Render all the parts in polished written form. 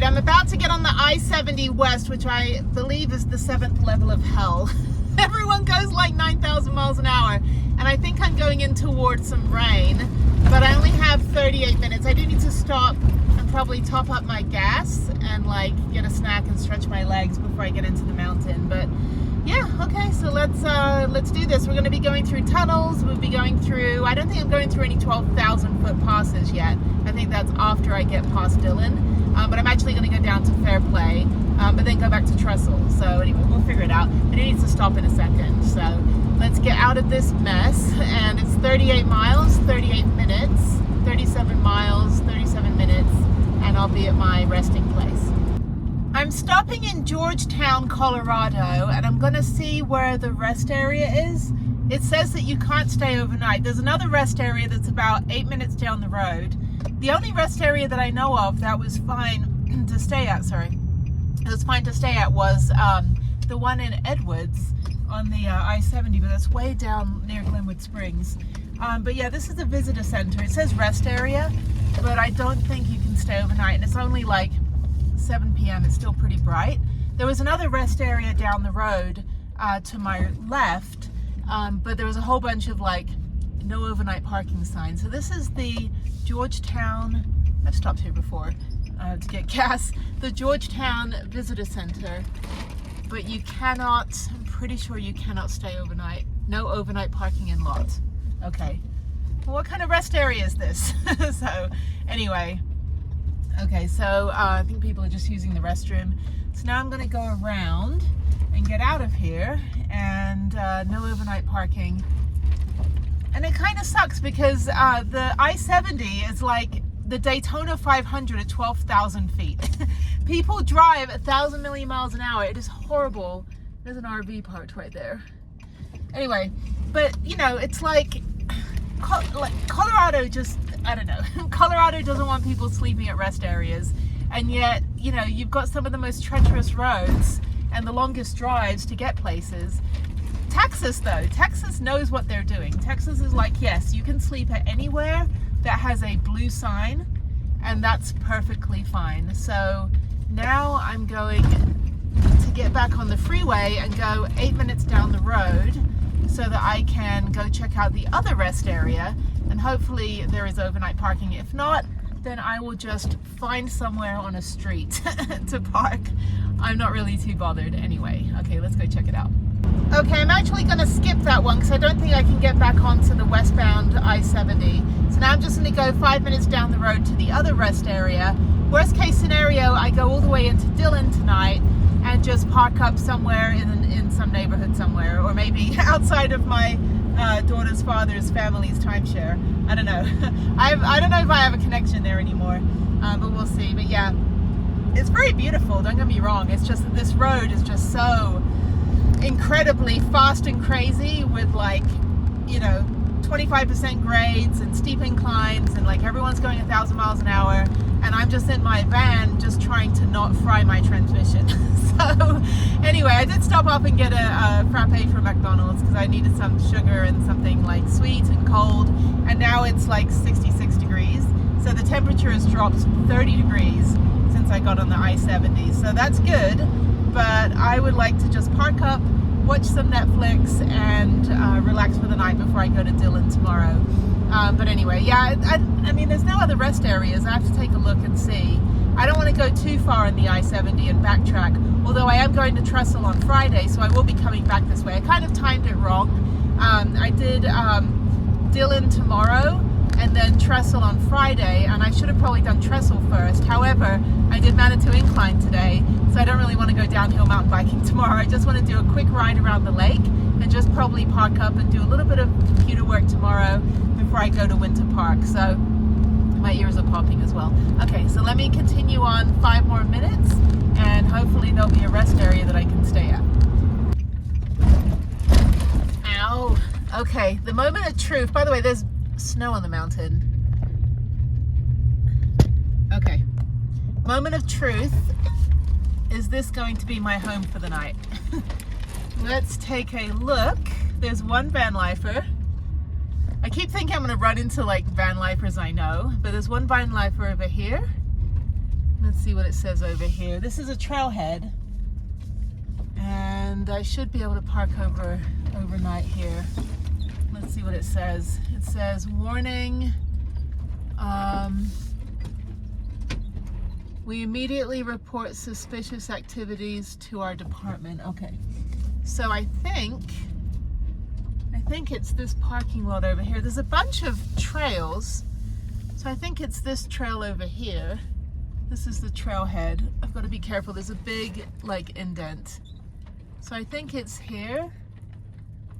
I'm about to get on the I-70 West, which I believe is the 7th level of hell. Everyone goes like 9,000 miles an hour, and I think I'm going in towards some rain, but I only have 38 minutes. I do need to stop and probably top up my gas and like get a snack and stretch my legs before I get into the mountain. But yeah, okay, so let's do this. We're going to be going through tunnels. We'll be going through, I don't think I'm going through any 12,000 foot passes yet. I think that's after I get past Dillon. But I'm actually going to go down to Fairplay, but then go back to Trestle. So anyway, we'll figure it out. I need to stop in a second. So let's get out of this mess. And it's 38 miles, 38 minutes, 37 miles, 37 minutes, and I'll be at my resting place. I'm stopping in Georgetown, Colorado, and I'm going to see where the rest area is. It says that you can't stay overnight. There's another rest area that's about 8 minutes down the road. The only rest area that I know of that was fine to stay at, was the one in Edwards on the I-70, but that's way down near Glenwood Springs. But yeah, this is a visitor center. It says rest area, but I don't think you can stay overnight, and it's only like 7 p.m. It's still pretty bright. There was another rest area down the road to my left, but there was a whole bunch of like no overnight parking signs. So this is the Georgetown, I've stopped here before to get gas, the Georgetown Visitor Center, but you cannot, I'm pretty sure you cannot stay overnight. No overnight parking in lot. Okay, well, what kind of rest area is this? So anyway, okay, so I think people are just using the restroom. So now I'm going to go around and get out of here, and no overnight parking. And it kind of sucks because the I-70 is like the Daytona 500 at 12,000 feet. People drive 1,000 million miles an hour. It is horrible. There's an RV parked right there. Anyway, but you know, it's like Colorado just, I don't know. Colorado doesn't want people sleeping at rest areas. And yet, you know, you've got some of the most treacherous roads and the longest drives to get places. Texas though, Texas knows what they're doing. Texas is like, yes, you can sleep at anywhere that has a blue sign, and that's perfectly fine. So now I'm going to get back on the freeway and go 8 minutes down the road so that I can go check out the other rest area, and hopefully there is overnight parking. If not, then I will just find somewhere on a street to park. I'm not really too bothered anyway. Okay, let's go check it out. Okay, I'm actually going to skip that one because I don't think I can get back onto the westbound I-70. So now I'm just going to go 5 minutes down the road to the other rest area. Worst case scenario, I go all the way into Dillon tonight and just park up somewhere in some neighborhood somewhere, or maybe outside of my daughter's father's family's timeshare. I don't know. I don't know if I have a connection there anymore, but we'll see. But yeah, it's very beautiful, don't get me wrong. It's just that this road is just so incredibly fast and crazy with, like, you know, 25% grades and steep inclines, and like everyone's going 1,000 miles an hour, and I'm just in my van just trying to not fry my transmission. So anyway, I did stop off and get a frappe from McDonald's because I needed some sugar and something like sweet and cold, and now it's like 66 degrees, so the temperature has dropped 30 degrees since I got on the I-70, so that's good. But I would like to just park up, watch some Netflix, and relax for the night before I go to Dillon tomorrow. But anyway, yeah, I mean, there's no other rest areas. I have to take a look and see. I don't want to go too far on the I-70 and backtrack, although I am going to Trestle on Friday, so I will be coming back this way. I kind of timed it wrong. I did Dillon tomorrow and then Trestle on Friday, and I should have probably done Trestle first. However, I did Manitou Incline today, so I don't really want to go downhill mountain biking tomorrow. I just want to do a quick ride around the lake and just probably park up and do a little bit of computer work tomorrow before I go to Winter Park. So my ears are popping as well. Okay, so let me continue on 5 more minutes, and hopefully there'll be a rest area that I can stay at. Ow. Okay, the moment of truth. By the way, there's snow on the mountain. Okay, moment of truth. Is this going to be my home for the night? Let's take a look. There's one Vanlifer. I keep thinking I'm going to run into like Vanlifers I know, but there's one Vanlifer over here. Let's see what it says over here. This is a trailhead, and I should be able to park overnight here. Let's see what it says. It says, warning, we immediately report suspicious activities to our department. Okay, so I think it's this parking lot over here. There's a bunch of trails, so I think it's this trail over here. This is the trailhead. I've got to be careful. There's a big like indent. So I think it's here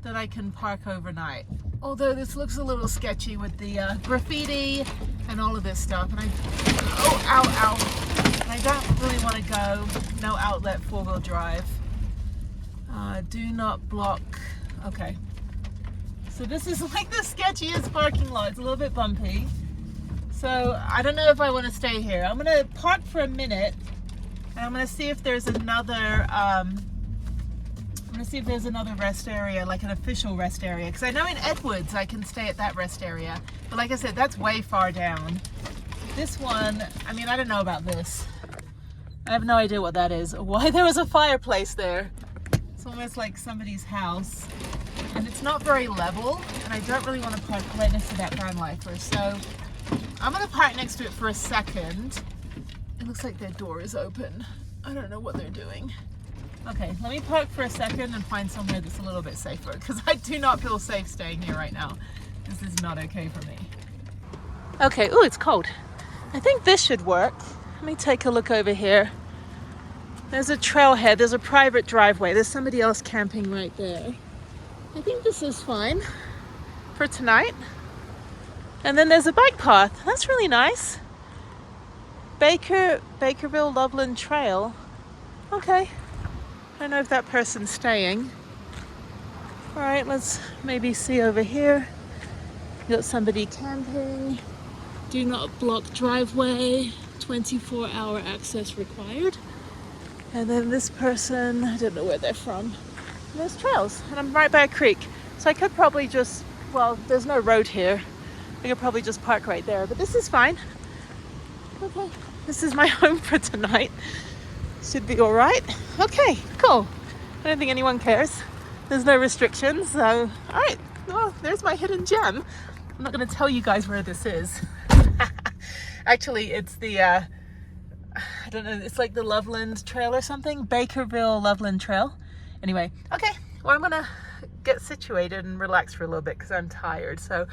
that I can park overnight. Although this looks a little sketchy with the graffiti and all of this stuff. And ow. And I don't really want to go. No outlet, 4-wheel drive. Do not block. Okay. So this is like the sketchiest parking lot. It's a little bit bumpy. So I don't know if I want to stay here. I'm going to park for a minute, and I'm going to see if there's another rest area, like an official rest area, because I know in Edwards I can stay at that rest area, but like I said, that's way far down. This one, I mean, I don't know about this. I have no idea what that is, or why there was a fireplace there. It's almost like somebody's house, and it's not very level, and I don't really want to park right next to that Vanlifer, so I'm going to park next to it for a second. It looks like their door is open. I don't know what they're doing. Okay, let me park for a second and find somewhere that's a little bit safer, because I do not feel safe staying here right now. This is not okay for me. Okay, ooh, it's cold. I think this should work. Let me take a look over here. There's a trailhead, there's a private driveway. There's somebody else camping right there. I think this is fine for tonight. And then there's a bike path. That's really nice. Bakerville Loveland Trail. Okay. I don't know if that person's staying. All right, let's maybe see over here. Got somebody camping. Do not block driveway. 24-hour access required. And then this person, I don't know where they're from. And there's trails, and I'm right by a creek. So I could probably just, well, there's no road here. I could probably just park right there, but this is fine. Okay, this is my home for tonight. Should be all right. Okay, cool. I don't think anyone cares. There's no restrictions, so all right. Well, there's my hidden gem. I'm not going to tell you guys where this is. Actually, it's the, I don't know, it's like the Loveland Trail or something. Bakerville Loveland Trail. Anyway, okay, well, I'm going to get situated and relax for a little bit because I'm tired, so.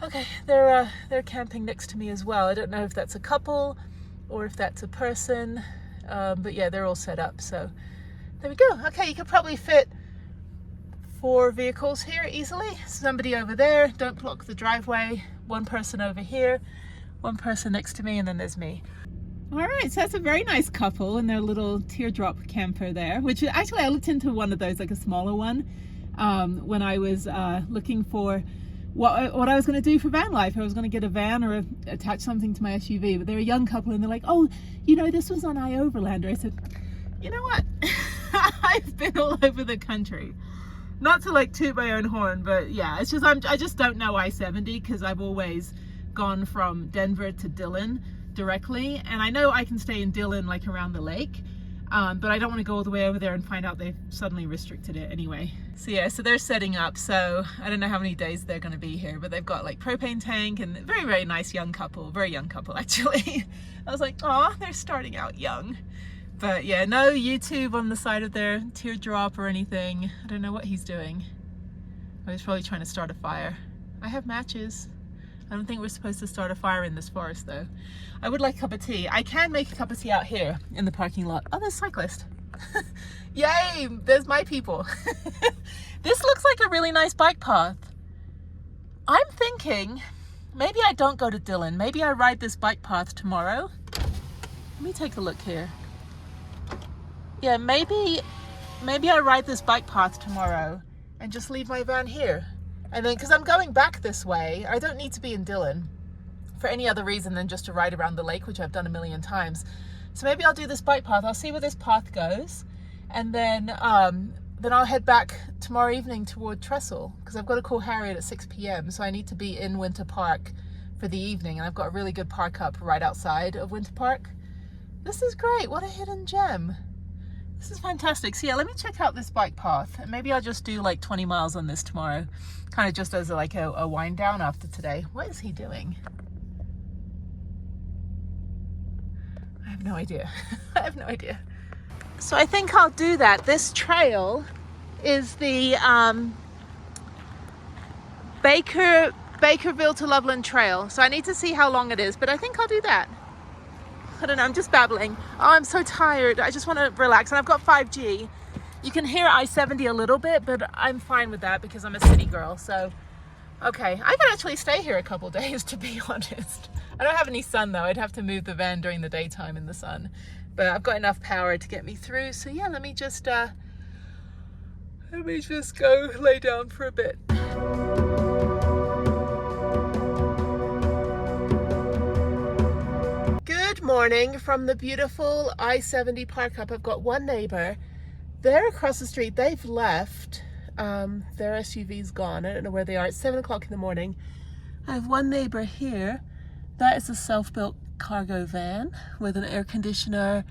Okay, they're camping next to me as well. I don't know if that's a couple or if that's a person, but yeah, they're all set up. So there we go. Okay, you could probably fit 4 vehicles here easily. Somebody over there, don't block the driveway. One person over here, one person next to me, and then there's me. All right, so that's a very nice couple in their little teardrop camper there, which actually I looked into one of those, like a smaller one, when I was looking for what I was going to do for van life. I was going to get a van or attach something to my SUV, but they're a young couple and they're like, oh, you know, this was on I-Overlander. I said, you know what? I've been all over the country. Not to like toot my own horn, but yeah, it's just, I just don't know I-70 because I've always gone from Denver to Dillon directly. And I know I can stay in Dillon, like around the lake. But I don't want to go all the way over there and find out they've suddenly restricted it anyway. So yeah, so they're setting up. So I don't know how many days they're going to be here, but they've got like propane tank and very, very nice young couple, very young couple actually. I was like, oh, they're starting out young. But yeah, no YouTube on the side of their teardrop or anything. I don't know what he's doing. Oh, he's probably trying to start a fire. I have matches. I don't think we're supposed to start a fire in this forest though. I would like a cup of tea. I can make a cup of tea out here in the parking lot. Oh, there's a cyclist. Yay, there's my people. This looks like a really nice bike path. I'm thinking maybe I don't go to Dillon. Maybe I ride this bike path tomorrow. Let me take a look here. Yeah, maybe I ride this bike path tomorrow and just leave my van here. And then, because I'm going back this way, I don't need to be in Dillon for any other reason than just to ride around the lake, which I've done a million times. So maybe I'll do this bike path. I'll see where this path goes. And then I'll head back tomorrow evening toward Trestle, because I've got to call Harriet at 6 p.m. So I need to be in Winter Park for the evening. And I've got a really good park up right outside of Winter Park. This is great. What a hidden gem. This is fantastic. So yeah, let me check out this bike path. And maybe I'll just do like 20 miles on this tomorrow. Kind of just as like a wind down after today. What is he doing? I have no idea. I have no idea. So I think I'll do that. This trail is the Bakerville to Loveland Trail. So I need to see how long it is, but I think I'll do that. I don't know, I'm just babbling. Oh, I'm so tired. I just want to relax. And I've got 5G. You can hear I-70 a little bit, but I'm fine with that because I'm a city girl. So, okay. I could actually stay here a couple days, to be honest. I don't have any sun though. I'd have to move the van during the daytime in the sun. But I've got enough power to get me through. So yeah, let me just go lay down for a bit. Good morning from the beautiful I-70 park up. I've got one neighbor. They're across the street. They've left. Their SUV's gone. I don't know where they are. It's 7 o'clock in the morning. I have one neighbor here. That is a self-built cargo van with an air conditioner.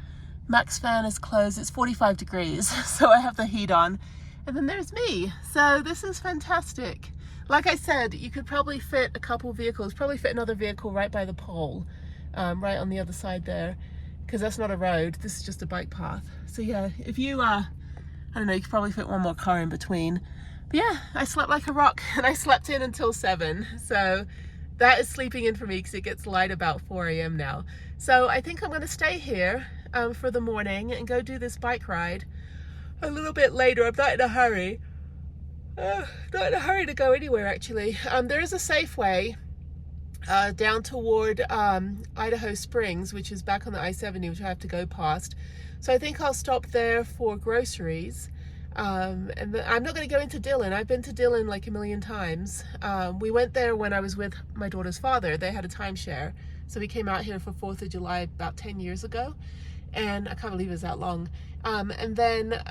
Max fan is closed. It's 45 degrees, so I have the heat on. And then there's me. So this is fantastic. Like I said, you could probably fit a couple vehicles, probably fit another vehicle right by the pole, right on the other side there, because that's not a road. This is just a bike path. So yeah, if you, I don't know, you could probably fit one more car in between. But yeah, I slept like a rock, and I slept in until 7. So that is sleeping in for me because it gets light about 4 a.m. now. So I think I'm going to stay here for the morning and go do this bike ride a little bit later. I'm not in a hurry. Not in a hurry to go anywhere, actually. There is a Safeway down toward Idaho Springs, which is back on the I-70, which I have to go past. So I think I'll stop there for groceries. And I'm not going to go into Dillon. I've been to Dillon like a million times. We went there when I was with my daughter's father. They had a timeshare. So we came out here for 4th of July about 10 years ago. And I can't believe it was that long. And then,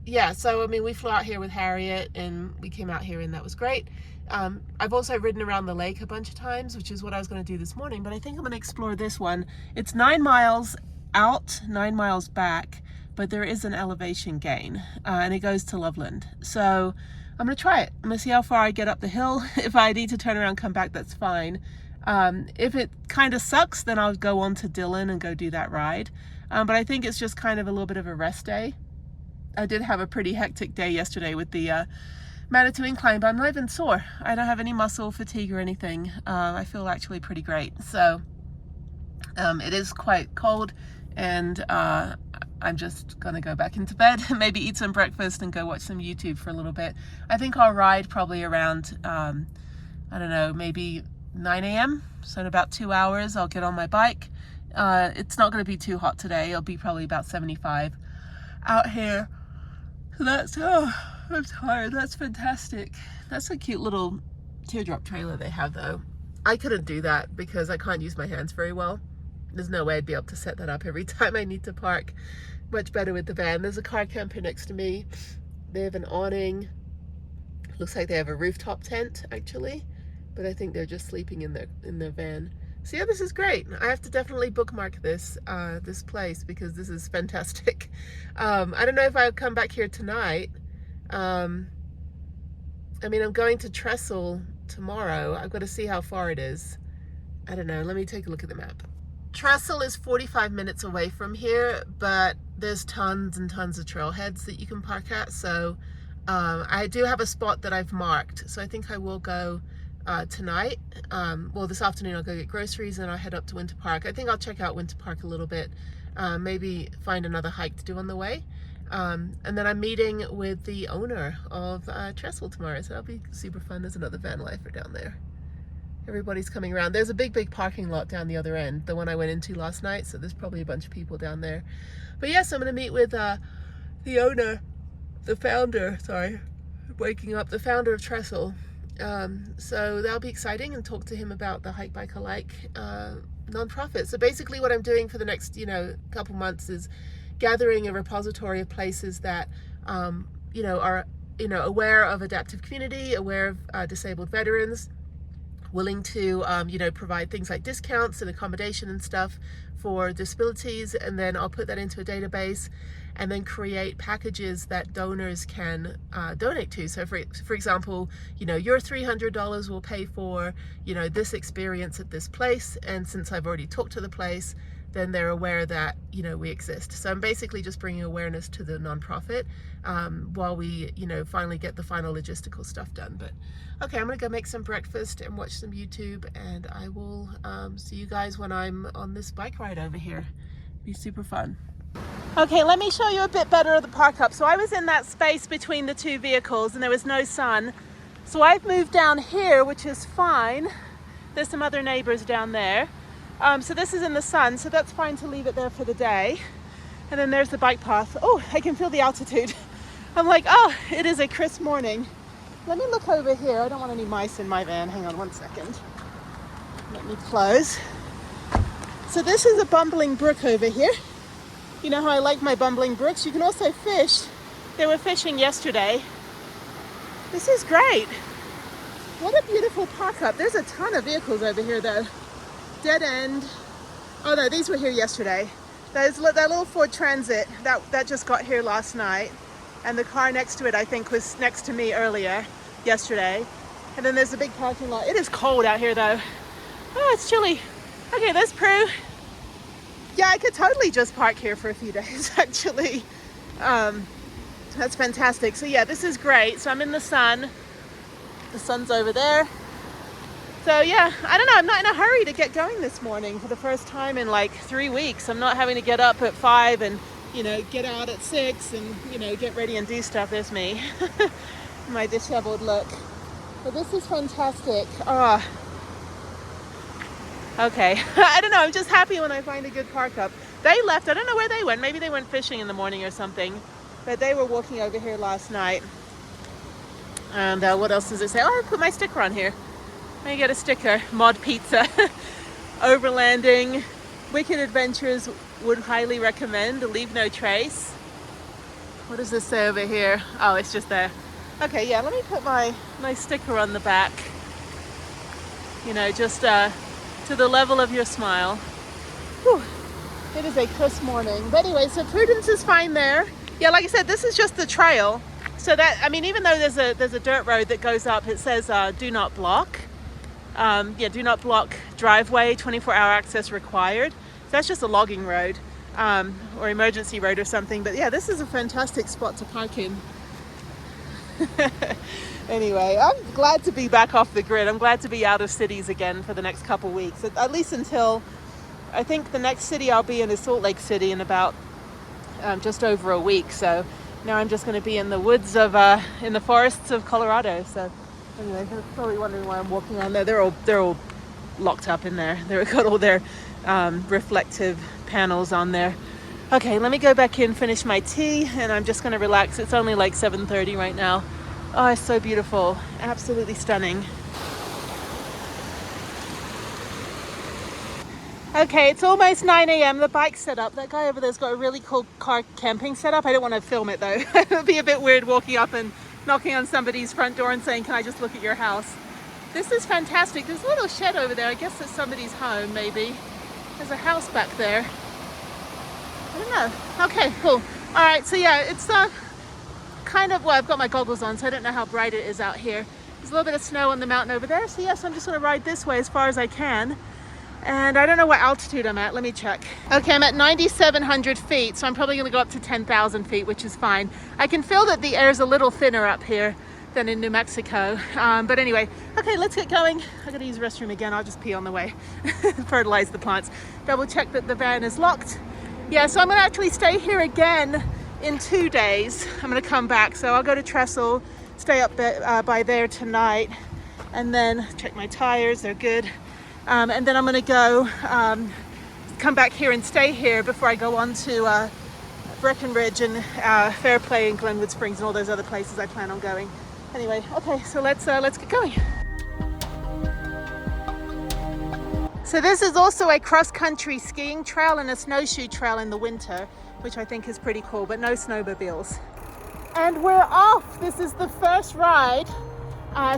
yeah, so I mean, we flew out here with Harriet and we came out here and that was great. I've also ridden around the lake a bunch of times, which is what I was going to do this morning. But I think I'm going to explore this one. It's 9 miles out, 9 miles back. But there is an elevation gain and it goes to Loveland. So I'm gonna try it. I'm gonna see how far I get up the hill. If I need to turn around, come back, that's fine. If it kind of sucks, then I'll go on to Dillon and go do that ride. But I think it's just kind of a little bit of a rest day. I did have a pretty hectic day yesterday with the Manitou Incline, but I'm not even sore. I don't have any muscle fatigue or anything. I feel actually pretty great. So it is quite cold and I'm just gonna go back into bed, maybe eat some breakfast and go watch some YouTube for a little bit. I think I'll ride probably around, I don't know, maybe 9 a.m. So in about 2 hours, I'll get on my bike. It's not gonna be too hot today. It'll be probably about 75 out here. So that's, oh, I'm tired. That's fantastic. That's a cute little teardrop trailer they have though. I couldn't do that because I can't use my hands very well. There's no way I'd be able to set that up every time I need to park. Much better with the van. There's a car camper next to me. They have an awning. Looks like they have a rooftop tent actually, but I think they're just sleeping in their van. So yeah, this is great. I have to definitely bookmark this this place because this is fantastic. I don't know if I'll come back here tonight. I mean, I'm going to Trestle tomorrow. I've got to see how far it is. I don't know. Let me take a look at the map. Trestle is 45 minutes away from here, but there's tons and tons of trailheads that you can park at. So I do have a spot that I've marked. So I think I will go tonight. Well, this afternoon I'll go get groceries and I'll head up to Winter Park. I think I'll check out Winter Park a little bit. Maybe find another hike to do on the way. And then I'm meeting with the owner of Trestle tomorrow. So that'll be super fun. There's another Vanlifer down there. Everybody's coming around. There's a big parking lot down the other end, the one I went into last night, so there's probably a bunch of people down there. But yes, I'm going to meet with the owner, the founder, sorry, waking up, the founder of Trestle. So that'll be exciting, and talk to him about the Hike Bike Alike nonprofit. So basically what I'm doing for the next, couple months is gathering a repository of places that, are, aware of adaptive community, aware of disabled veterans, willing to, you know, provide things like discounts and accommodation and stuff for disabilities, and then I'll put that into a database and then create packages that donors can donate to. So for example, you know, your $300 will pay for, you know, this experience at this place, and since I've already talked to the place, then they're aware that, you know, we exist. So I'm basically just bringing awareness to the nonprofit while we, you know, finally get the final logistical stuff done. But okay, I'm gonna go make some breakfast and watch some YouTube, and I will see you guys when I'm on this bike ride over here. It'll be super fun. Okay, let me show you a bit better of the park up. So I was in that space between the two vehicles and there was no sun. So I've moved down here, which is fine. There's some other neighbors down there. So this is in the sun, so that's fine to leave it there for the day. And then there's the bike path. Oh, I can feel the altitude. I'm like, oh, it is a crisp morning. Let me look over here. I don't want any mice in my van. Hang on one second. Let me close. So this is a bumbling brook over here. You know how I like my bumbling brooks? You can also fish. They were fishing yesterday. This is great. What a beautiful park up. There's a ton of vehicles over here though. Dead end. Oh no, these were here yesterday. That little Ford Transit that just got here last night, and the car next to it I think was next to me yesterday. And then there's a big parking lot. It is cold out here though. Oh, it's chilly. Okay, there's Prue. Yeah, I could totally just park here for a few days actually. That's fantastic. So yeah, this is great. So I'm in the sun. The sun's over there. So yeah, I don't know, I'm not in a hurry to get going this morning for the first time in like 3 weeks. I'm not having to get up at 5 and, you know, get out at 6 and, you know, get ready and do stuff. There's me, my disheveled look. But this is fantastic. Oh. Okay, I don't know, I'm just happy when I find a good park up. They left, I don't know where they went. Maybe they went fishing in the morning or something, but they were walking over here last night. And what else does it say? Oh, I put my sticker on here. Let me get a sticker. Mod Pizza. Overlanding. Wicked Adventures would highly recommend. Leave no trace. What does this say over here? Oh, it's just there. Okay, yeah, let me put my sticker on the back. You know, just to the level of your smile. Whew. It is a crisp morning. But anyway, so Prudence is fine there. Yeah, like I said, this is just the trail. So that, I mean, even though there's a dirt road that goes up, it says do not block. Yeah, do not block driveway, 24-hour access required. So that's just a logging road or emergency road or something. But yeah, this is a fantastic spot to park in. Anyway, I'm glad to be back off the grid. I'm glad to be out of cities again for the next couple weeks, at least until I think the next city I'll be in is Salt Lake City in about just over a week. So now I'm just going to be in the woods of in the forests of Colorado. So anyway, you're probably wondering why I'm walking around there. They're all locked up in there. They've got all their reflective panels on there. Okay, let me go back in, finish my tea, and I'm just going to relax. It's only like 7:30 right now. Oh, it's so beautiful. Absolutely stunning. Okay, it's almost 9 a.m. The bike's set up. That guy over there's got a really cool car camping setup. I don't want to film it though. It would be a bit weird walking up and knocking on somebody's front door and saying, can I just look at your house? This is fantastic. There's a little shed over there. I guess it's somebody's home, maybe. There's a house back there. I don't know. Okay, cool. All right, so yeah, it's kind of, well, I've got my goggles on, so I don't know how bright it is out here. There's a little bit of snow on the mountain over there. So yes, I'm just gonna ride this way as far as I can. And I don't know what altitude I'm at. Let me check. Okay, I'm at 9,700 feet, so I'm probably gonna go up to 10,000 feet, which is fine. I can feel that the air's a little thinner up here than in New Mexico. But anyway, okay, let's get going. I gotta use the restroom again. I'll just pee on the way. Fertilize the plants. Double check that the van is locked. Yeah, so I'm gonna actually stay here again in 2 days. I'm gonna come back. So I'll go to Trestle, stay up by there tonight, and then check my tires, they're good. And then I'm gonna go come back here and stay here before I go on to Breckenridge and Fairplay and Glenwood Springs and all those other places I plan on going. Anyway, okay, so let's get going. So this is also a cross-country skiing trail and a snowshoe trail in the winter, which I think is pretty cool, but no snowmobiles. And we're off. This is the first ride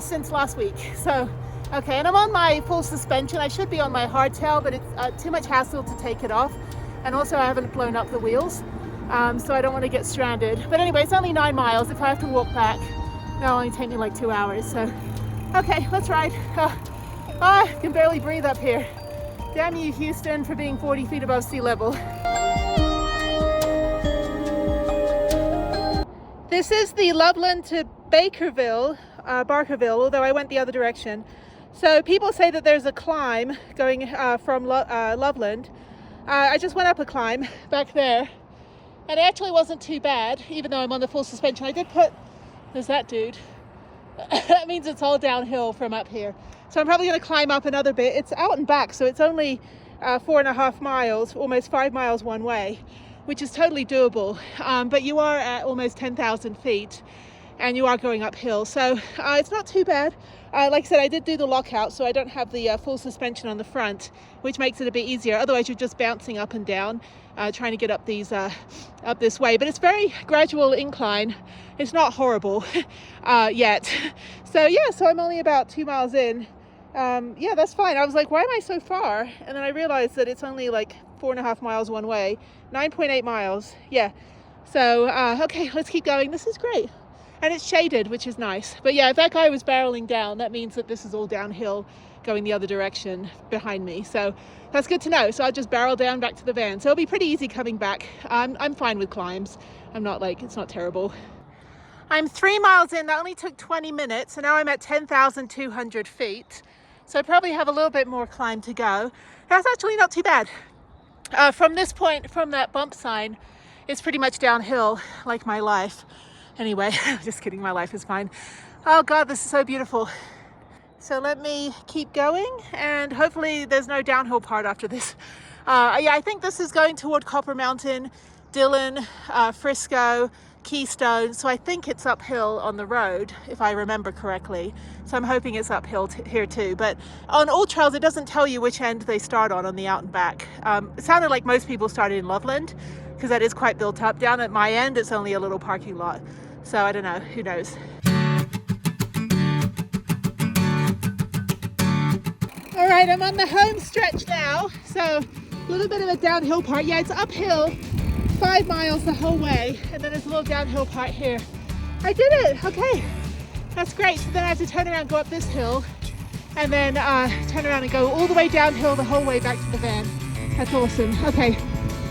since last week. So Okay, and I'm on my full suspension. I should be on my hardtail, but it's too much hassle to take it off. And also I haven't blown up the wheels, so I don't want to get stranded. But anyway, it's only 9 miles. If I have to walk back, that'll only take me like 2 hours. So, okay, let's ride. I can barely breathe up here. Damn you, Houston, for being 40 feet above sea level. This is the Loveland to Barkerville, although I went the other direction. So people say that there's a climb going from Loveland. I just went up a climb back there, and it actually wasn't too bad, even though I'm on the full suspension. I did put, there's that dude. That means it's all downhill from up here. So I'm probably going to climb up another bit. It's out and back, so it's only 4.5 miles, almost 5 miles one way, which is totally doable. But you are at almost 10,000 feet, and you are going uphill. So it's not too bad. Like I said, I did do the lockout, so I don't have the full suspension on the front, which makes it a bit easier. Otherwise, you're just bouncing up and down, trying to get up these up this way. But it's very gradual incline. It's not horrible yet. So yeah, so I'm only about 2 miles in. Yeah, that's fine. I was like, why am I so far? And then I realized that it's only like 4.5 miles one way, 9.8 miles. Yeah. So okay, let's keep going. This is great. And it's shaded, which is nice. But yeah, if that guy was barreling down, that means that this is all downhill going the other direction behind me. So that's good to know. So I'll just barrel down back to the van. So it'll be pretty easy coming back. I'm fine with climbs. I'm not like, it's not terrible. I'm 3 miles in. That only took 20 minutes. And now I'm at 10,200 feet. So I probably have a little bit more climb to go. That's actually not too bad. From this point, from that bump sign, it's pretty much downhill, like my life. Anyway, just kidding, my life is fine. Oh God, this is so beautiful. So let me keep going, and hopefully there's no downhill part after this. Yeah, I think this is going toward Copper Mountain, Dillon, Frisco, Keystone. So I think it's uphill on the road, if I remember correctly. So I'm hoping it's uphill here too. But on all trails, it doesn't tell you which end they start on the out and back. It sounded like most people started in Loveland, because that is quite built up. Down at my end, it's only a little parking lot. So I don't know, who knows. All right, I'm on the home stretch now. So a little bit of a downhill part. Yeah, it's uphill 5 miles the whole way. And then there's a little downhill part here. I did it, okay. That's great. So then I have to turn around and go up this hill. And then turn around and go all the way downhill the whole way back to the van. That's awesome. Okay,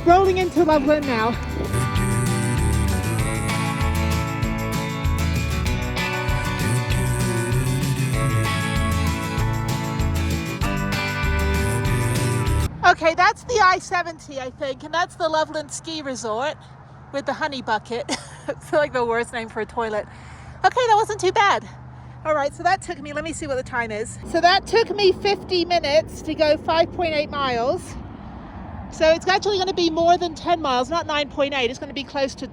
rolling into Loveland now. Okay, that's the I-70, I think, and that's the Loveland Ski Resort with the honey bucket. It's like the worst name for a toilet. Okay, that wasn't too bad. All right, so that took me, let me see what the time is. So that took me 50 minutes to go 5.8 miles. So it's actually going to be more than 10 miles, not 9.8. It's going to be close to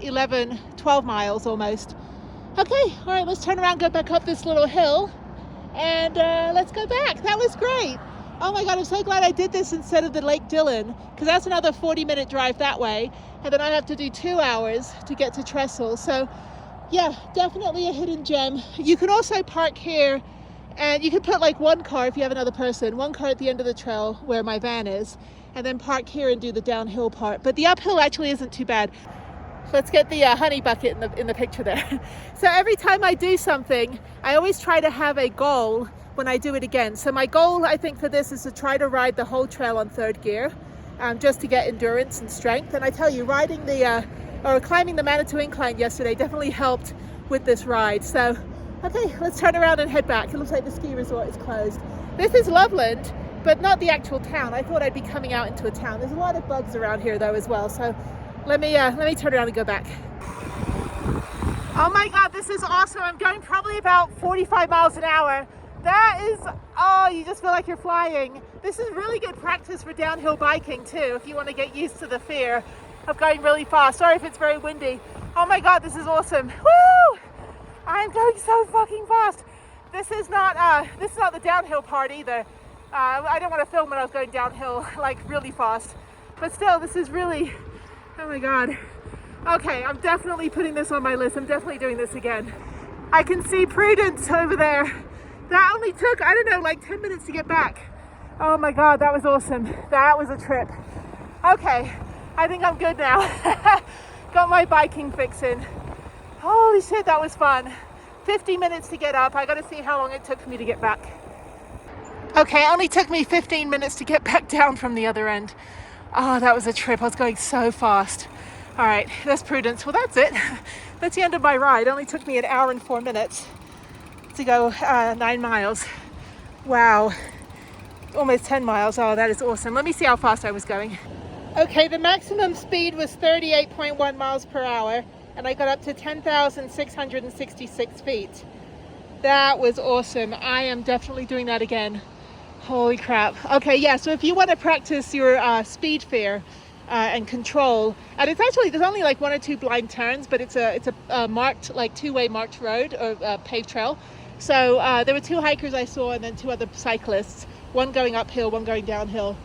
11, 12 miles almost. Okay, all right, let's turn around, go back up this little hill, and let's go back. That was great. Oh my God, I'm so glad I did this instead of the Lake Dillon, because that's another 40-minute drive that way. And then I have to do 2 hours to get to Trestle. So yeah, definitely a hidden gem. You can also park here, and you can put like one car if you have another person, one car at the end of the trail where my van is, and then park here and do the downhill part. But the uphill actually isn't too bad. Let's get the honey bucket in the picture there. So every time I do something, I always try to have a goal when I do it again. So my goal, I think, for this is to try to ride the whole trail on 3rd gear, just to get endurance and strength. And I tell you, riding or climbing the Manitou Incline yesterday definitely helped with this ride. So, okay, let's turn around and head back. It looks like the ski resort is closed. This is Loveland, but not the actual town. I thought I'd be coming out into a town. There's a lot of bugs around here though as well. So let me turn around and go back. Oh my God, this is awesome. I'm going probably about 45 miles an hour. That is, oh, you just feel like you're flying. This is really good practice for downhill biking too, if you want to get used to the fear of going really fast. Sorry if it's very windy. Oh my God, this is awesome. Woo! I'm going so fucking fast. This is not the downhill part either. I don't want to film when I was going downhill like really fast, but still, this is really, oh my God. Okay, I'm definitely putting this on my list. I'm definitely doing this again. I can see Prudence over there That only took, I don't know, like 10 minutes to get back. Oh my God, that was awesome. That was a trip. Okay, I think I'm good now. Got my biking fix in. Holy shit, that was fun. 50 minutes to get up. I gotta see how long it took for me to get back. Okay, it only took me 15 minutes to get back down from the other end. Oh, that was a trip. I was going so fast. All right, that's Prudence. Well, that's it. That's the end of my ride. It only took me 1 hour and 4 minutes to go 9 miles. Wow, almost 10 miles. Oh, that is awesome. Let me see how fast I was going. Okay, the maximum speed was 38.1 miles per hour, and I got up to 10,666 feet. That was awesome. I am definitely doing that again. Holy crap. Okay, yeah, so if you want to practice your speed fear and control, and it's actually, there's only like 1 or 2 blind turns, but it's a marked, like 2-way marked road or paved trail. So there were 2 hikers I saw, and then 2 other cyclists, one going uphill, one going downhill.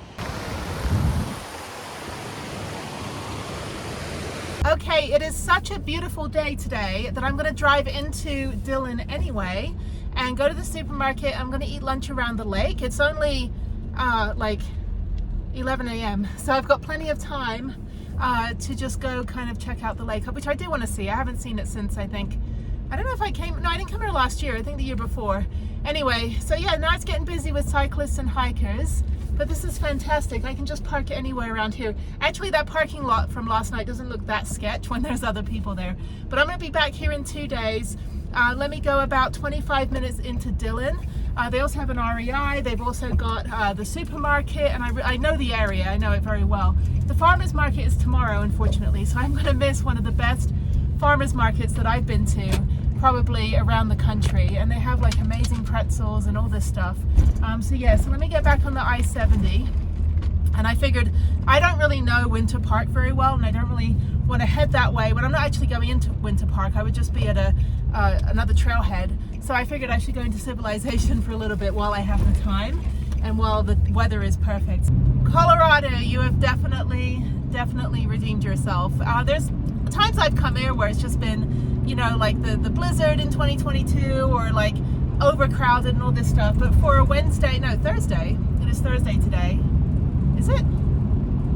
Okay, it is such a beautiful day today that I'm going to drive into Dillon anyway and go to the supermarket. I'm going to eat lunch around the lake. It's only like 11 a.m. so I've got plenty of time to just go kind of check out the lake, which I do want to see. I haven't seen it since, I think, I don't know if I came, no, I didn't come here last year. I think the year before. Anyway, so yeah, now it's getting busy with cyclists and hikers. But this is fantastic. I can just park anywhere around here. Actually, that parking lot from last night doesn't look that sketch when there's other people there. But I'm going to be back here in 2 days. Let me go about 25 minutes into Dillon. They also have an REI. They've also got the supermarket, and I know the area. I know it very well. The farmers market is tomorrow, unfortunately, so I'm going to miss one of the best farmers markets that I've been to probably around the country, and they have like amazing pretzels and all this stuff. So yeah, so let me get back on the I-70, and I figured I don't really know Winter Park very well, and I don't really want to head that way. When I'm not actually going into Winter Park, I would just be at another trailhead. So I figured I should go into Civilization for a little bit while I have the time and while the weather is perfect. Colorado, you have definitely redeemed yourself. There's times I've come here where it's just been, you know, like the blizzard in 2022, or like overcrowded and all this stuff. But for a Thursday, it is Thursday today. Is it?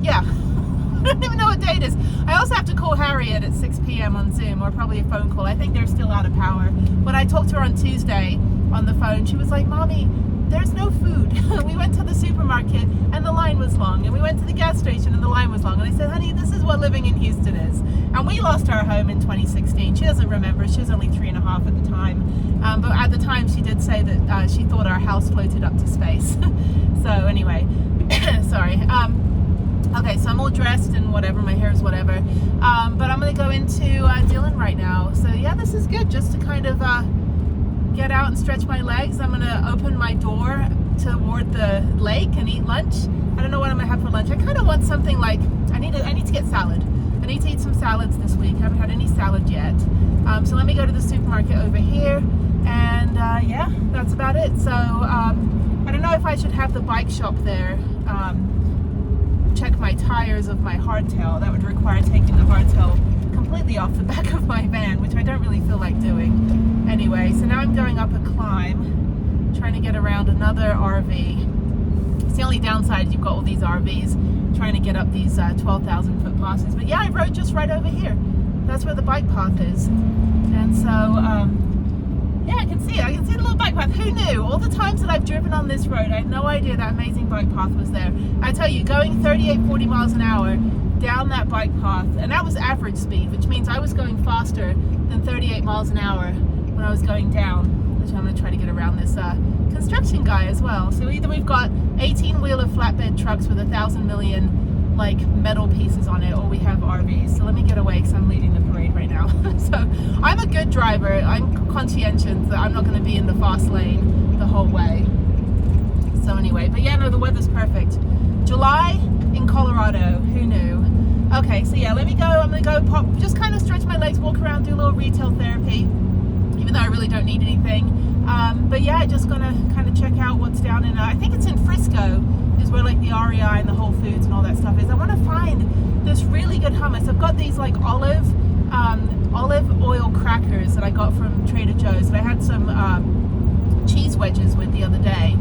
Yeah. I don't even know what day it is. I also have to call Harriet at 6 p.m. on Zoom, or probably a phone call. I think they're still out of power. When I talked to her on Tuesday on the phone, she was like, Mommy, there's no food. We went to the supermarket and the line was long, and we went to the gas station and the line was long. And I said, honey, this is what living in Houston is. And we lost our home in 2016. She doesn't remember. She was only 3.5 at the time. But at the time she did say that she thought our house floated up to space. So anyway, sorry. Okay, so I'm all dressed and whatever, my hair is whatever. But I'm going to go into Dillon right now. So yeah, this is good, just to kind of get out and stretch my legs. I'm going to open my door toward the lake and eat lunch. I don't know what I'm going to have for lunch. I kind of want something like, I need to get salad. I need to eat some salads this week. I haven't had any salad yet. So let me go to the supermarket over here. And yeah, that's about it. So I don't know if I should have the bike shop there check my tires of my hardtail. That would require taking the hardtail completely off the back of my van, which I don't really feel like doing. Anyway, so now I'm going up a climb, trying to get around another RV. It's the only downside, you've got all these RVs trying to get up these 12,000 foot passes. But yeah, I rode just right over here. That's where the bike path is. And so, yeah, I can see it. I can see the little bike path. Who knew? All the times that I've driven on this road, I had no idea that amazing bike path was there. I tell you, going 38, 40 miles an hour down that bike path, and that was average speed, which means I was going faster than 38 miles an hour when I was going down, which I'm going to try to get around this construction guy as well. So either we've got 18-wheeler flatbed trucks with 1,000 million like metal pieces on it, or we have RVs. So let me get away because I'm leading the parade right now. So I'm a good driver. I'm conscientious that I'm not going to be in the fast lane the whole way. So anyway, but yeah, no, the weather's perfect. July in Colorado, who knew? Okay, so yeah, let me go. I'm going to go pop, just kind of stretch my legs, walk around, do a little retail therapy, even though I really don't need anything. But yeah, just going to kind of check out what's down in, I think it's in Frisco, is where like the REI and the Whole Foods and all that stuff is. I want to find this really good hummus. I've got these like olive oil crackers that I got from Trader Joe's, and I had some cheese wedges with the other day.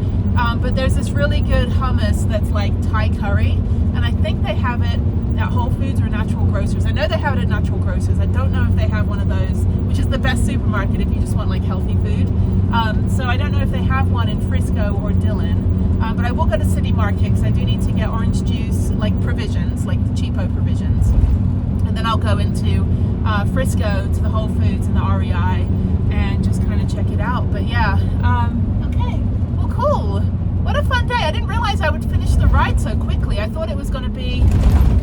But there's this really good hummus that's like Thai curry, and I think they have it at Whole Foods or Natural Grocers. I know they have it at Natural Grocers. I don't know if they have one of those, which is the best supermarket if you just want like healthy food. So I don't know if they have one in Frisco or Dillon, but I will go to City Market because I do need to get orange juice, like provisions, like the cheapo provisions. And then I'll go into Frisco to the Whole Foods and the REI and just kind of check it out. But yeah, okay, well, cool. What a fun day. I didn't realize I would finish the ride so quickly. I thought it was going to be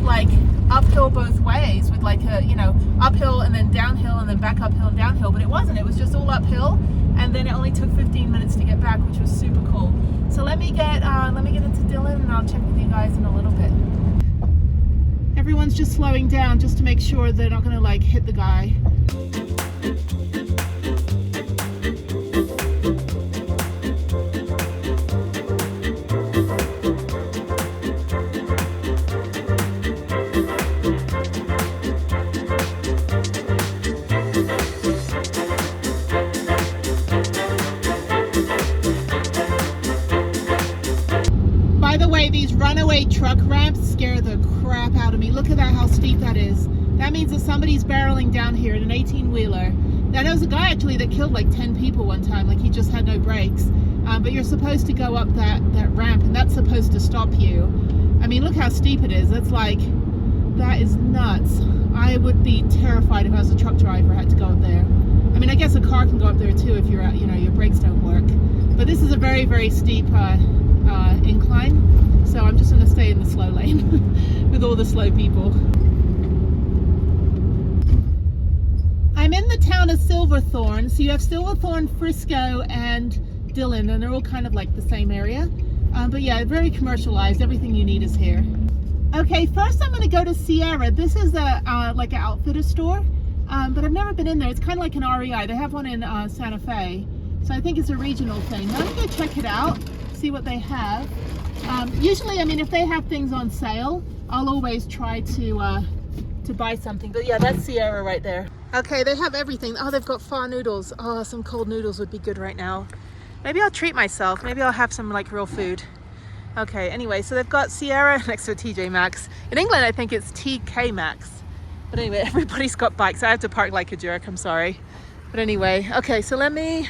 like uphill both ways with like a, you know, uphill and then downhill and then back uphill and downhill, but it wasn't. It was just all uphill, and then it only took 15 minutes to get back, which was super cool. So let me get into Dillon and I'll check with you guys in a little bit. Everyone's just slowing down just to make sure they're not going to like hit the guy. By the way, these runaway truck ramps scare the crap out of me. Look at that, how steep that is. That means that somebody's barreling down here in an 18-wheeler. Now, there was a guy actually that killed like 10 people one time, like he just had no brakes. But you're supposed to go up that ramp, and that's supposed to stop you. I mean, look how steep it is. That's like, that is nuts. I would be terrified if I was a truck driver, had to go up there. I mean, I guess a car can go up there too if you're, you know, your brakes don't work. But this is a very, very steep incline, so I'm just going to stay in the slow lane with all the slow people. I'm in the town of Silverthorne, so you have Silverthorne, Frisco, and Dillon, and they're all kind of like the same area. But yeah, very commercialized. Everything you need is here. Okay, first I'm going to go to Sierra. This is a like an outfitter store, but I've never been in there. It's kind of like an REI. They have one in Santa Fe, so I think it's a regional thing. Now I'm going to go check it out, see what they have. Usually, I mean, if they have things on sale, I'll always try to buy something. But yeah, that's Sierra right there. Okay, they have everything. Oh, they've got pho noodles. Oh, some cold noodles would be good right now. Maybe I'll treat myself. Maybe I'll have some like real food. Okay, anyway, so they've got Sierra next to TJ Maxx. In England, I think it's TK Maxx. But anyway, everybody's got bikes. I have to park like a jerk, I'm sorry. But anyway, okay, so let me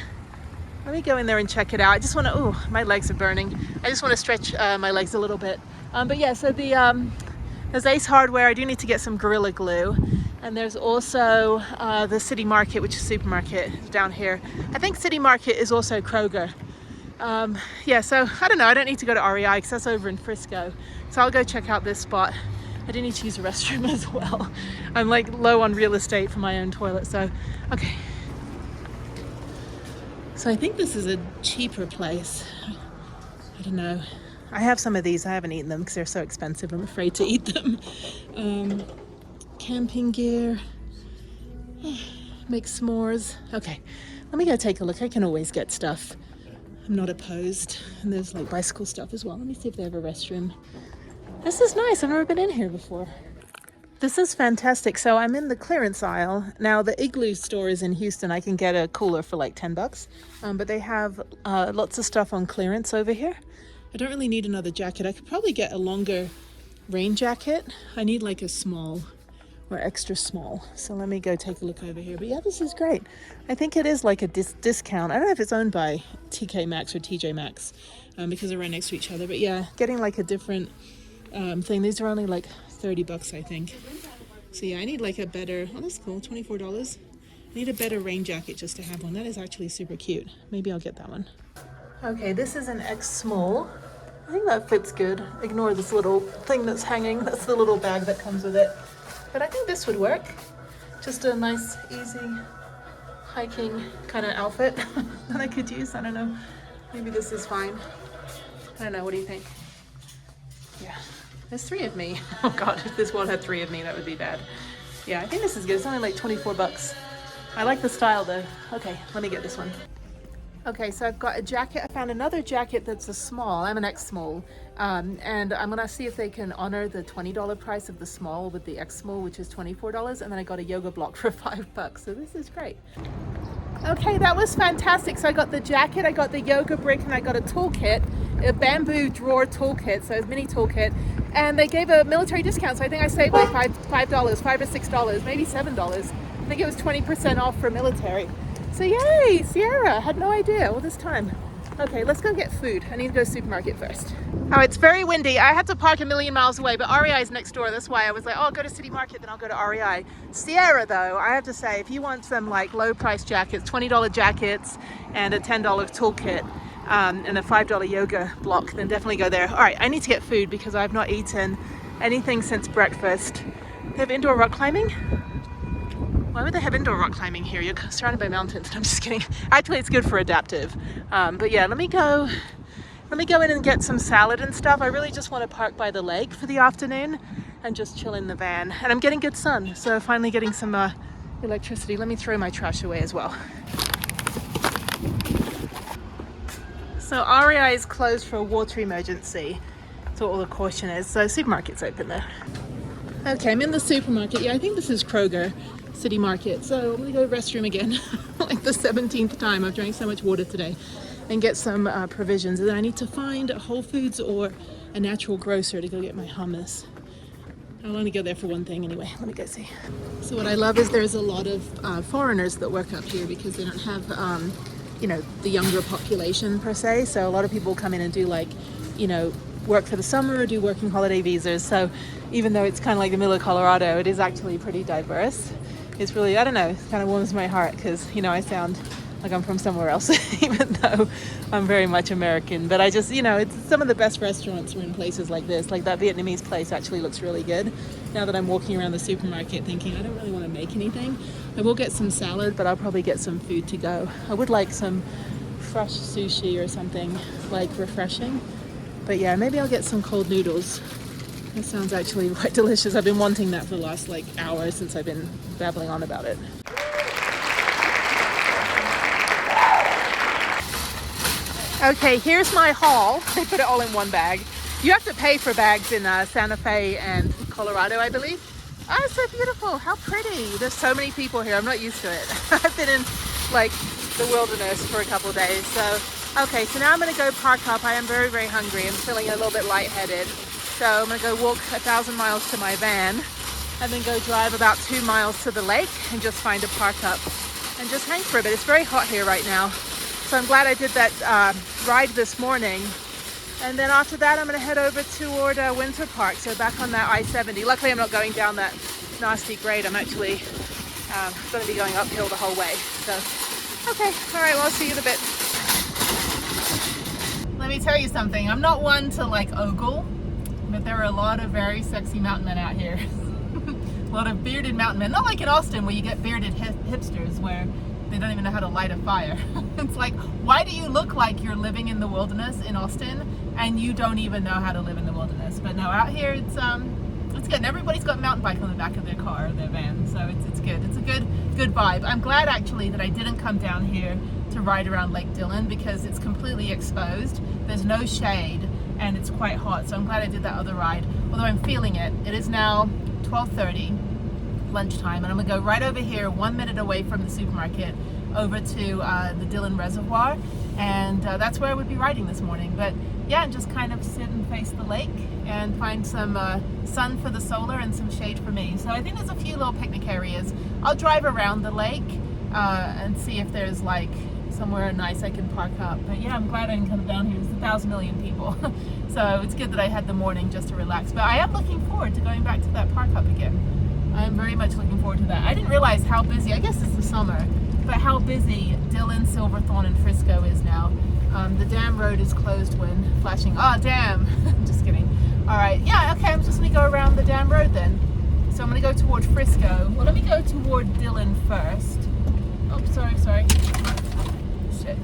go in there and check it out. I just want to, oh, my legs are burning. I just want to stretch my legs a little bit. But yeah, so there's Ace Hardware. I do need to get some Gorilla Glue. And there's also the City Market, which is a supermarket down here. I think City Market is also Kroger. Yeah, so I don't know. I don't need to go to REI because that's over in Frisco. So I'll go check out this spot. I do need to use the restroom as well. I'm like low on real estate for my own toilet, so okay. So I think this is a cheaper place. I don't know. I have some of these. I haven't eaten them because they're so expensive. I'm afraid to eat them. Camping gear. Make s'mores. Okay, let me go take a look. I can always get stuff. I'm not opposed. And there's like bicycle stuff as well. Let me see if they have a restroom. This is nice. I've never been in here before. This is fantastic. So I'm in the clearance aisle. Now the Igloo store is in Houston. I can get a cooler for like $10. But they have lots of stuff on clearance over here. I don't really need another jacket. I could probably get a longer rain jacket. I need like a small or extra small. So let me go take a look over here. But yeah, this is great. I think it is like a discount. I don't know if it's owned by TK Maxx or TJ Maxx because they're right next to each other. But yeah, getting like a different thing. These are only like $30, I think. So yeah, I need like a better, oh, that's cool, $24. I need a better rain jacket just to have one. That is actually super cute. Maybe I'll get that one. Okay, this is an X small. I think that fits good. Ignore this little thing that's hanging. That's the little bag that comes with it. But I think this would work. Just a nice, easy hiking kind of outfit that I could use. I don't know. Maybe this is fine. I don't know. What do you think? Yeah. There's 3 of me. Oh God, if this one had 3 of me, that would be bad. Yeah, I think this is good. It's only like $24. I like the style though. Okay, let me get this one. Okay, so I've got a jacket. I found another jacket that's a small. I'm an X small. And I'm gonna see if they can honor the $20 price of the small with the X small, which is $24. And then I got a yoga block for $5. So this is great. Okay, that was fantastic. So I got the jacket, I got the yoga brick, and I got a toolkit, a bamboo drawer toolkit, so a mini toolkit. And they gave a military discount, so I think I saved like $5 or $6, maybe $7. I think it was 20% off for military. So yay, Sierra, had no idea all this time. Okay, let's go get food. I need to go to the supermarket first. Oh, it's very windy. I had to park a million miles away, but REI is next door. That's why I was like, oh, I'll go to City Market, then I'll go to REI. Sierra, though, I have to say, if you want some like low price jackets, $20 jackets and a $10 toolkit and a $5 yoga block, then definitely go there. All right, I need to get food because I've not eaten anything since breakfast. They have indoor rock climbing? Why would they have indoor rock climbing here? You're surrounded by mountains. I'm just kidding. Actually, it's good for adaptive. But yeah, let me go in and get some salad and stuff. I really just want to park by the lake for the afternoon and just chill in the van. And I'm getting good sun, so finally getting some electricity. Let me throw my trash away as well. So REI is closed for a water emergency. That's what all the caution is. So supermarket's open though. Okay, I'm in the supermarket. Yeah, I think this is Kroger City Market. So I'm gonna go to the restroom again, like the 17th time. I've drank so much water today. And get some provisions. And then I need to find a Whole Foods or a natural grocer to go get my hummus. I'll only go there for one thing anyway. Let me go see. So what I love is there's a lot of foreigners that work up here because they don't have, you know, the younger population per se. So a lot of people come in and do like, you know, work for the summer or do working holiday visas. So even though it's kind of like the middle of Colorado, it is actually pretty diverse. It's really, I don't know, it kind of warms my heart because, you know, I sound like I'm from somewhere else, even though I'm very much American. But I just, you know, it's some of the best restaurants are in places like this. Like that Vietnamese place actually looks really good. Now that I'm walking around the supermarket thinking, I don't really want to make anything. I will get some salad, but I'll probably get some food to go. I would like some fresh sushi or something like refreshing. But yeah, maybe I'll get some cold noodles. That sounds actually quite delicious. I've been wanting that for the last like hour since I've been babbling on about it. Okay, here's my haul. They put it all in one bag. You have to pay for bags in Santa Fe and Colorado, I believe. Oh, it's so beautiful. How pretty. There's so many people here. I'm not used to it. I've been in like the wilderness for a couple of days. So, okay, so now I'm gonna go park up. I am very, very hungry. I'm feeling a little bit lightheaded. So I'm gonna go walk 1,000 miles to my van and then go drive about 2 miles to the lake and just find a park up and just hang for a bit. It's very hot here right now. So I'm glad I did that ride this morning. And then after that, I'm going to head over toward Winter Park, so back on that I-70. Luckily, I'm not going down that nasty grade. I'm actually going to be going uphill the whole way. So, okay. All right, well, I'll see you in a bit. Let me tell you something. I'm not one to like ogle, but there are a lot of very sexy mountain men out here. A lot of bearded mountain men. Not like in Austin where you get bearded hipsters where they don't even know how to light a fire. It's like, why do you look like you're living in the wilderness in Austin and you don't even know how to live in the wilderness? But no, out here it's good. And everybody's got a mountain bike on the back of their car or their van, so it's good. It's a good vibe. I'm glad actually that I didn't come down here to ride around Lake Dillon because it's completely exposed. There's no shade and it's quite hot, so I'm glad I did that other ride. Although I'm feeling it. It is now 12:30. Lunchtime, and I'm gonna go right over here 1 minute away from the supermarket over to the Dillon Reservoir, and that's where I would be riding this morning. But yeah, and just kind of sit and face the lake and find some sun for the solar and some shade for me. So I think there's a few little picnic areas. I'll drive around the lake and see if there's like somewhere nice I can park up. But yeah, I'm glad I can come down here. There's 1,000 million people. So it's good that I had the morning just to relax. But I am looking forward to going back to that park up again. I'm very much looking forward to that. I didn't realize how busy, I guess it's the summer, but how busy Dillon, Silverthorne, and Frisco is now. The dam road is closed when flashing. Oh, damn. Just kidding. All right. Yeah, okay, I'm just going to go around the dam road then. So I'm going to go toward Frisco. Well, let me go toward Dillon first. Oh, sorry. Shit.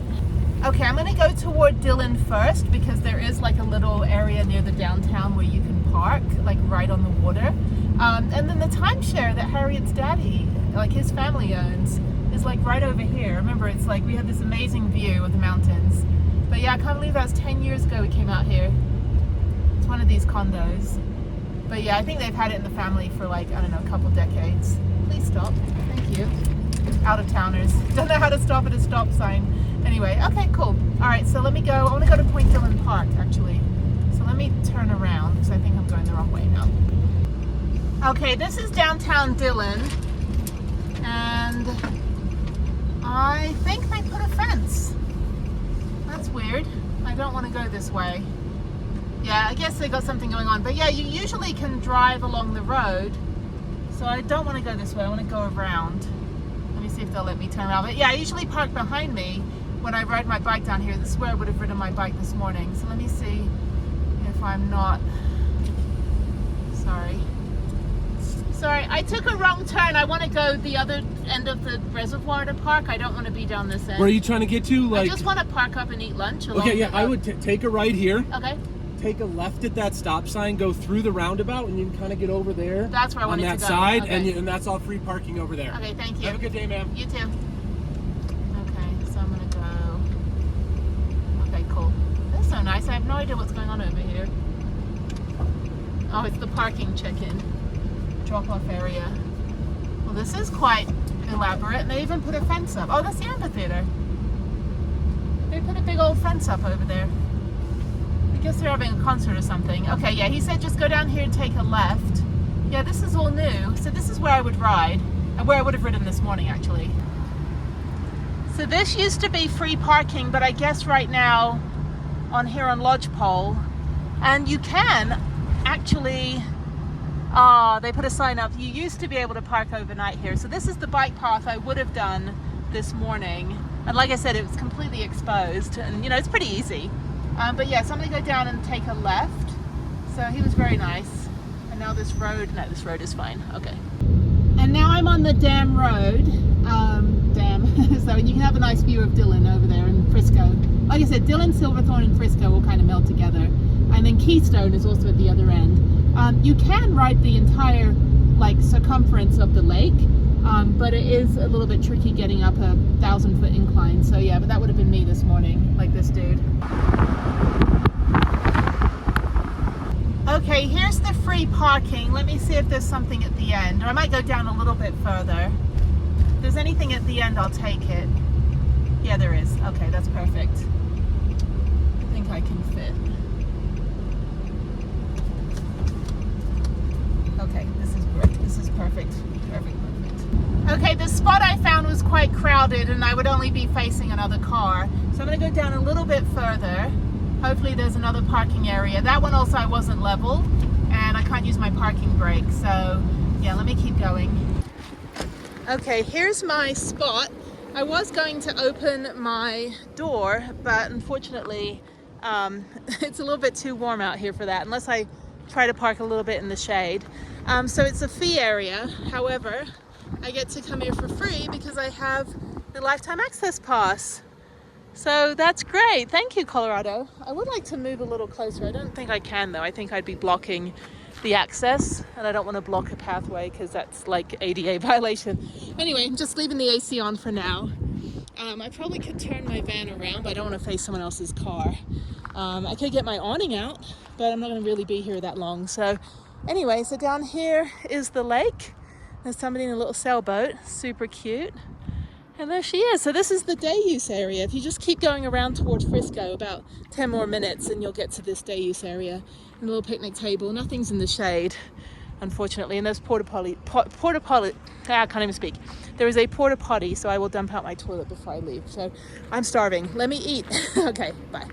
Okay, I'm going to go toward Dillon first because there is like a little area near the downtown where you can park, like right on the water. And then the timeshare that Harriet's daddy, like his family owns, is like right over here. Remember, it's like we have this amazing view of the mountains. But yeah, I can't believe that was 10 years ago we came out here. It's one of these condos. But yeah, I think they've had it in the family for like, I don't know, a couple decades. Please stop. Thank you. out-of-towners. Don't know how to stop at a stop sign. Anyway, okay, cool. All right, so let me go. I want to go to Point Dillon Park, actually. So let me turn around because I think I'm going the wrong way now. Okay, this is downtown Dillon, and I think they put a fence. That's weird. I don't want to go this way. Yeah, I guess they got something going on. But yeah, you usually can drive along the road. So I don't want to go this way. I want to go around. Let me see if they'll let me turn around. But yeah, I usually park behind me when I ride my bike down here. This is where I would have ridden my bike this morning. So let me see if I'm not... Sorry, I took a wrong turn. I want to go the other end of the reservoir to park. I don't want to be down this end. Where are you trying to get to? I just want to park up and eat lunch. Okay, yeah, I would take a right here. Okay. Take a left at that stop sign, go through the roundabout, and you can kind of get over there. That's where I wanted to go. On that side, okay. and that's all free parking over there. Okay, thank you. Have a good day, ma'am. You too. Okay, so I'm going to go. Okay, cool. That's so nice. I have no idea what's going on over here. Oh, it's the parking check-in. Drop-off area. Well, this is quite elaborate, and they even put a fence up. Oh, that's the amphitheater. They put a big old fence up over there. I guess they're having a concert or something. Okay, yeah, he said just go down here and take a left. Yeah, this is all new. So this is where I would ride, and where I would have ridden this morning, actually. So this used to be free parking, but I guess right now on here on Lodgepole, and you can actually... they put a sign up. You used to be able to park overnight here. So this is the bike path I would have done this morning. And like I said, it was completely exposed. And, you know, it's pretty easy. But yeah, so I'm going to go down and take a left. So he was very nice. And now this road, no, this road is fine. Okay. And now I'm on the Dam Road. So you can have a nice view of Dillon over there in Frisco. Like I said, Dillon, Silverthorne, and Frisco will kind of meld together. And then Keystone is also at the other end. You can ride the entire circumference of the lake, but it is a little bit tricky getting up a 1,000-foot incline. So yeah, but that would have been me this morning, like this dude. Okay, here's the free parking. Let me see if there's something at the end. Or I might go down a little bit further. If there's anything at the end, I'll take it. Yeah, there is. Okay, that's perfect. I think I can fit. Okay, this is great. This is perfect. Perfect. Okay, the spot I found was quite crowded and I would only be facing another car. So I'm going to go down a little bit further. Hopefully there's another parking area. That one also I wasn't level and I can't use my parking brake. So yeah, let me keep going. Okay, here's my spot. I was going to open my door, but unfortunately it's a little bit too warm out here for that, unless I try to park a little bit in the shade. So it's a fee area. However, I get to come here for free because I have the lifetime access pass. So that's great. Thank you, Colorado. I would like to move a little closer. I don't think I can though. I think I'd be blocking the access and I don't want to block a pathway because that's like ADA violation. Anyway, I'm just leaving the AC on for now. I probably could turn my van around, but I don't want to face someone else's car. I could get my awning out, but I'm not going to really be here that long. So anyway, so down here is the lake. There's somebody in a little sailboat, super cute. And there she is. So this is the day use area. If you just keep going around towards Frisco, about 10 more minutes and you'll get to this day use area. And a little picnic table, nothing's in the shade, unfortunately. And there's porta potty, I can't even speak. There is a porta potty, so I will dump out my toilet before I leave. So I'm starving. Let me eat. Okay, bye.